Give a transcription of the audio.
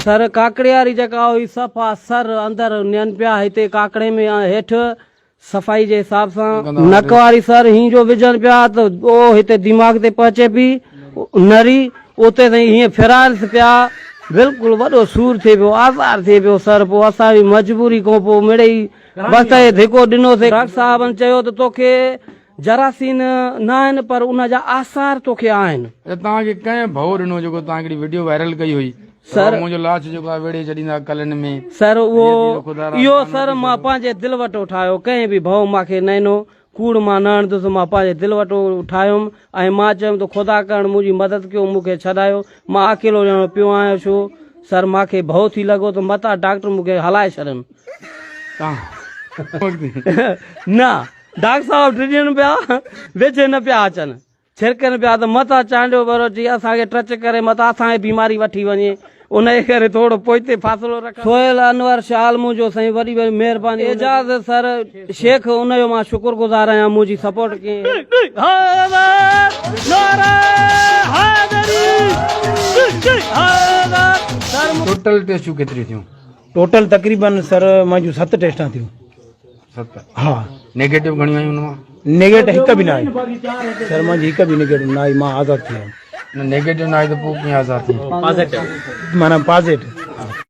Sir Kakade वारी जगह हुई सफ़ा सर अंदर न्यन पिया हिते काकड़े में हेठ सफ़ाई जे हिसाब सां नक वारी सर ही जो विझन पिया तो ओ हिते दिमाग ते पहुचे पई नरी उते ताईं हीअं फिराइल पिया बिल्कुल वॾो सूर थिए पियो आज़ार थिए पियो सर पोइ असां बि मजबूरी खां पोइ मिड़े ई वक़्त ते धिको ॾिनोसीं। डॉक्टर साहबनि चयो त तोखे जरासीन न आहिनि पर उन जा आसार तोखे आहिनि। तव्हांखे कंहिं भउ ॾिनो जेको तव्हां हिकिड़ी वीडियो वायरल कई हुई सर मुंहिंजो लाश जेको आहे वेड़े छॾींदा कलनि में सर उहो इहो सर मां पंहिंजे दिलि वटि ठाहियो कंहिं बि भउ मूंखे न ॾिनो कूड़ मां न हणंदुसि मां पंहिंजे दिलि वटि ठाहियुमि ऐं मां चयुमि त ख़ुदा करणु मुंहिंजी मदद कयो मूंखे छॾायो मां अकेलो ॼणो पियो आहियां छो सर मूंखे भउ थी लॻो त मतां डॉक्टर मूंखे हलाए छॾनि न डॉक्टर साहब टिजनि पिया वेझे न पिया अचनि छिरकनि पिया त मथां चांडियो बरो जी असांखे टच करे मथां असांखे बीमारी वठी वञे उनजे करे थोरो पोइते फ़ासिलो रख। सोहेल अनवर शाल मुंहिंजो साईं वॾी वॾी महिरबानी एजाज़ सर शेख उनजो मां शुक्रगुज़ार आहियां मुंहिंजी सपोर्ट कई। टोटल टेस्टूं केतिरी थियूं? टोटल तकरीबन सर मुंहिंजूं 7 टेस्टां थियूं। 7 हा नेगेटिव घणियूं आयूं हुन मां? नेगेटिव हिकु बि न आहे सर मुंहिंजी हिकु बि नेगेटिव न आई मां आज़ादु थी वियुमि। नेगेटिव न आई त पोइ कीअं आज़ादु थी? माना पॉज़िटिव